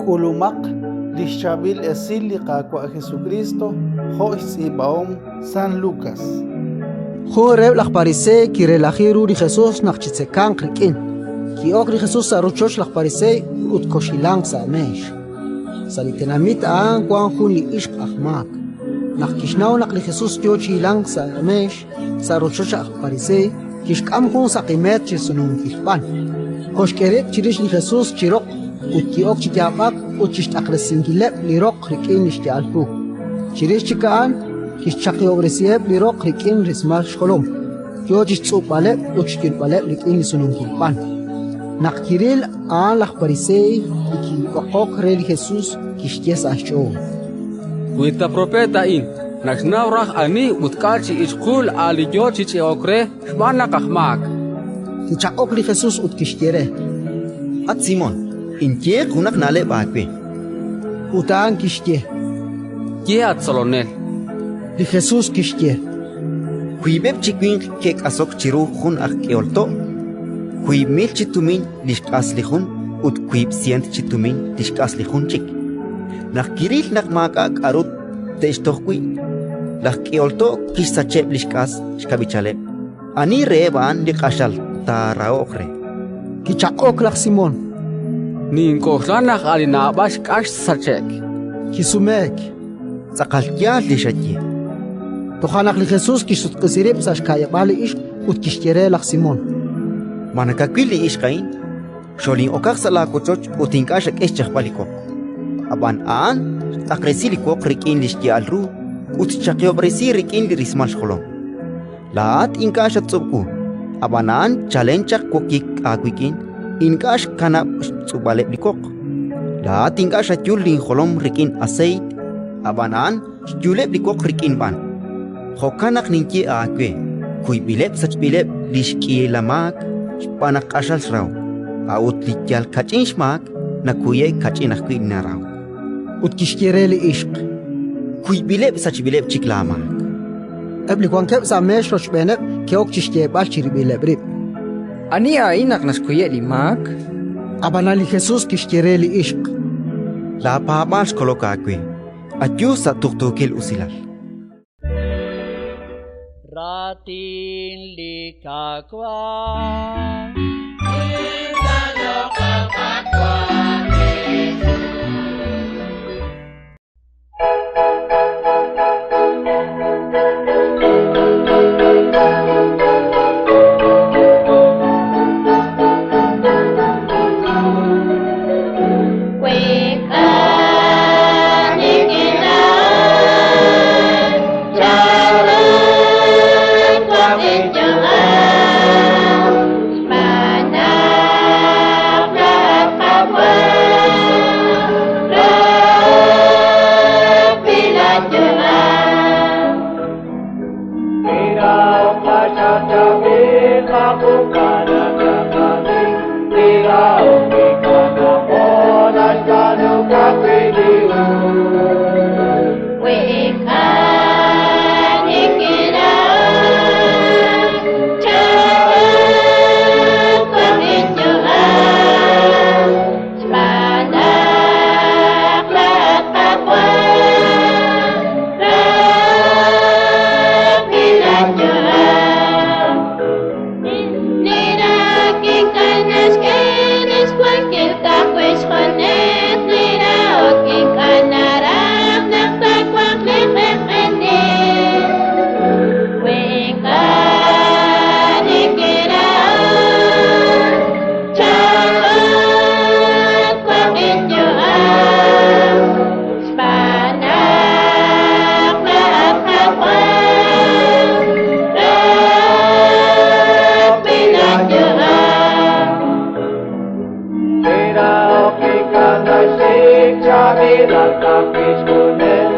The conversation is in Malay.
Kulumak Lishabil Esiliqa kwa Jesucristo Jois Ibaom San Lucas. Joreb lakparise kirelajiru ri Jesus nakchitsekan krikin. Kiok ri Jesus saruchosh lakparise utkoshilang sa mesh. Salitenamit aan kwan hun li ishq ahmak. Nakishnaw nakli Jesus yochilang sa mesh saruchosh lakparise kishkam hun sa qimet chisunung kilpan. Koshkeret chirish li Jesus chirok utkiok chiyabak uchishtakresingilep lirok krikin ishtialpu. Chirish chikaan Kishchaki obresieb lirok rikin rismal sholom. Yo jitsuk balep uchkil balep rikin lisunung kilpan. Nakiril an lakparisei iki okok reli Jesus kishties asho. Kuita profeta in naksnaurah ani utkalchi iskul ali yo chichi okre shbana kahmak. Kichakok li Jesus utkishtiere. At Simon, inkie kunak nale bakwe. Utaan kishtie. Kiat solonel. Li Jesus kishtier. Kuibeb chikwin kek asok chiru hun ak eolto. Kuib mil chitumin lishk aslihun ut kuib sient chitumin lishk aslihun chik. Nak kiril nak makak arut teishtohkui. Lak eolto kisacheb lishkas shkabichaleb. Ani reban likashal ta raokre. Kichakok lak Simon. Ninkohlanak alinabash kash sachek. Kisumek. Sakalkia lishatye. Tohanak li Jesus kishut kesirip sashkaya bali ish ut kishtiere lak Simon. Manakakwili ishkain. Sholin okak sala kochoch utinkashak eschakbalikok. Aban aan takresilikok rikin lishki alru utchakyobresi rikin lirismal sholom. Laat inkashat subku. Abanaan challengechak kokik akwikin inkash kanap subalep likok. Laat inkashat yulin holom rikin aseit. Abanaan julep likok rikin ban. Hokanak ninki akwe. Kuy bilep sach bilep lishki lamak panak asal sraw. Aut likyal kachin shmak na kuye kachin akwi naraw. Ut kishtiere li ishq. Kuy bilep sach bilep chiklamak. Ebli kwan keb sa mesh rosh benek keok kishtier bal chiribile brib. Ani ainak naskuye limak. Abana li Jesus kishtiere li ishq. La pabash koloka akwe. Adyo sa tuktukil usilal. Ratin likakwa Chavi, la tapis con el,